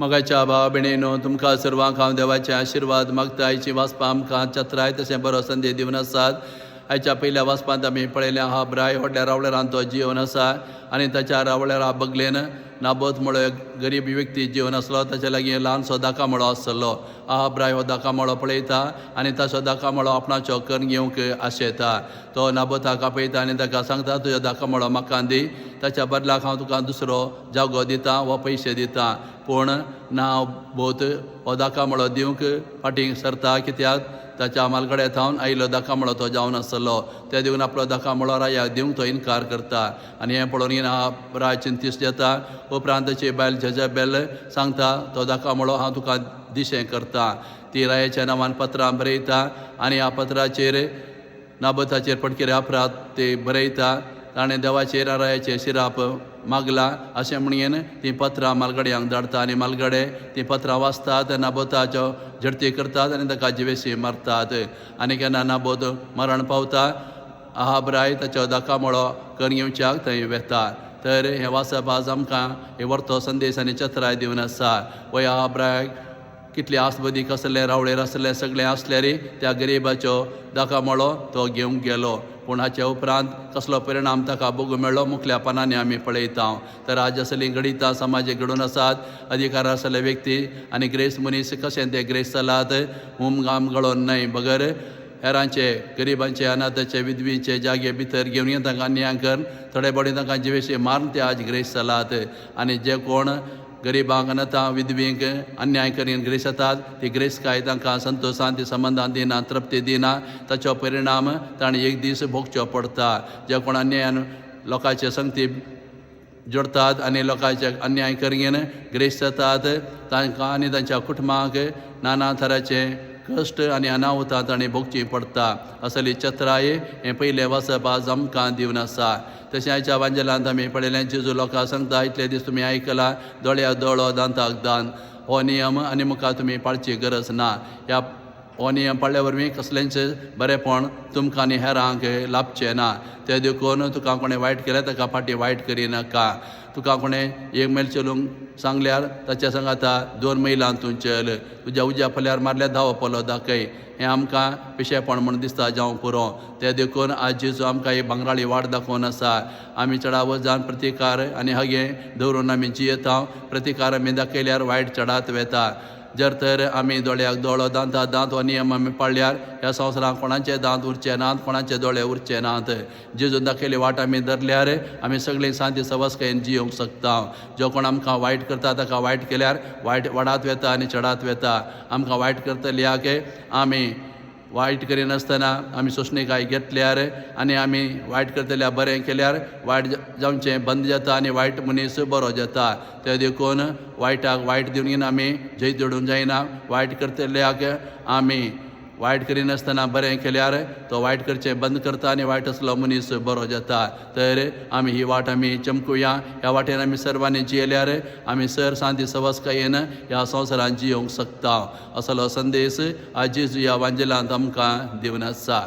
मगाच्या भावा भयणीनो तुमकां सर्वांक हांव देवाचे आशिर्वाद मागता. आयची वाचपां आमकां चत्राय तशें बरो संदेश दिवन आसात. आयच्या पयल्या वाचपांत आमी पळयलें आहा ब्राय व्हडल्या रावळेरान तो जिवन आसा आनी ताच्या रावळेरा बगलेन नाबोत म्हणून एक गरीब व्यक्ती जिवन आसलो. ताचे लागीं ल्हानसो दाकामळो आसलो. आहा ब्राय हो दाकामळो पळयता आनी ताचो दाकामळो आपणाचो कर्ण घेवंक आशेता. तो नाबोताक आपयता आनी ताका सांगता तुजो दाकामळो म्हाका दी, ताच्या बदलाक हांव तुका दुसरो जागो दितां वा पयशे दितां. पूण नांव बोत हो दाकामळो दिवंक फाटीं सरता, कित्याक ताच्या मालगड्या थावन आयिल्लो दाकामळो तो जावन आसलो. ते दिवन आपलो दाकामळो रायाक दिवंक तो इन्कार करता. आनी हें पळोवन राय चिंतीस जाता. उपरांत ताची बायल जेजेबेल सांगता तो दाकामळो हांव तुका दिशें करता. ती रायाच्या नांवान पत्रां बरयता आनी ह्या पत्राचेर नाबोताचेर पटकिरे अपराध ते बरयता. ताणें देवाचेर रायाचेर शिराप मागला अशें म्हणून ती पत्रां मालगड्यांक धाडटा आनी मालगडे ती पत्रां वाचतात, नाबोताच्यो झडती करतात आनी ताका जिवेशी मारतात. आनी केन्ना नाबोत मरण पावता, आहा ब्राय ताचो दाकामळो कर्ण घेवच्याक थंय वेता. तर हें वाचप आज आमकां हे वर्तो संदेश आनी चत्राय दिवन आसा. वय आहा ब्राय कितले आसबदीक आसले, रावळेर आसले, सगळें आसल्यार त्या गरिबाचो दाकामळो तो घेवंक गेलो. पूण हाचे उपरांत कसलो परिणाम ताका बगूंक मेळ्ळो मुखल्या पानांनी आमी पळयता. तर आज असलीं गणितां समाजीक घडून आसात. अधिकार आसले व्यक्ती आनी ग्रेस मनीस कशें ते ग्रेस चलात, घाम गळोन न्हय बगर हेरांचे गरिबांचे अनाथाचे विधवीचे जागे भितर घेवन तांकां अन्याय कर, थोडे बडे तांकां जिवेशी मारून ते आज ग्रेस चलात. आनी जे कोण गरिबांक अनाथां विधवींक अन्याय करीन ग्रेस येतात, ती ग्रेस काय तांकां संतोश शांती संबंधान दिना, तृप्ती दिना. ताचो परिणाम ताणें एक दीस भोगचो पडटा. जे कोण अन्यायान लोकांचे संगती जोडतात आनी लोकांचे अन्याय करीन ग्रेस जातात, तांकां आनी तांच्या कुटुंबाक नाना तराचे कश्ट आनी अनाहुतां ताणें भोगचीं पडटा. असली चत्राय हें पयलें वाचप आज आमकां दिवन आसा. तशें आयच्या वांजेलांत आमी पळयलें जेजू लोकांक सांगता, इतले दीस तुमी आयकला, दोळ्याक दोळो दांताक दांत हो नियम आनी मुखार तुमी पाळची गरज ना. ह्या हो नियम पाळ्ळे वरवीं कसलेंच बरेपण तुमकां आनी हेरांक लाभचें ना. ते देखून तुका कोणें वायट केलें ताका फाटीं वायट करी नाका. तुका कोणें 1 मैल चलूंक सांगल्यार ताच्या सांगाता 2 मैलां तूं चल. तुज्या उज्या पल्यार मारल्यार 10 पोलो दाखय. हें आमकां पिशेपण म्हूण दिसता जावं पुरो. ते देखून आज जेजू आमकां ही भांगराळी वाट दाखोवन आसा. आमी चडावत जावन प्रतिकार आनी हगे दवरून आमी जियेता. प्रतिकार आमी दाखयल्यार वायट चडात वेता. जर तर आमी दोळ्याक दोळो दांताक दांत हो नियम आमी पाळ्ळ्यार ह्या संवसारांत कोणाचे दांत उरचे नात, कोणाचे दोळे उरचे नात. जेजू दाखयली वाट आमी धरल्यार आमी सगळीं शांती सवस्कायेन जियोंक शकता. जो कोण आमकां वायट करता ताका वायट केल्यार वायट वाडात वेता आनी चडात वेता. आमकां वायट करतल्याक आमी वायट करिनासतना आमी सोंसणीकाय घेतल्यार आनी आमी वायट करतल्या बरें केल्यार वायट जावचें बंद जाता आनी वायट मनीस बरो जाता. ते देखून वायटाक वायट दिवन आमी जैत जोडूंक जायना. वायट करतल्याक आमी वायट करिनासतना बरें केल्यार तो वायट करचें बंद करता आनी वायट असलो मनीस बरो जाता. तर आमी ही वाट आमी चमकुया. ह्या वाटेन आमी सर्वांनी जियेल्यार आमी सर शांती सवस्कायेन ह्या संवसारांत जियोंक शकता. असलो संदेश आज जेजू ह्या वांजेलांत आमकां दिवन आसा.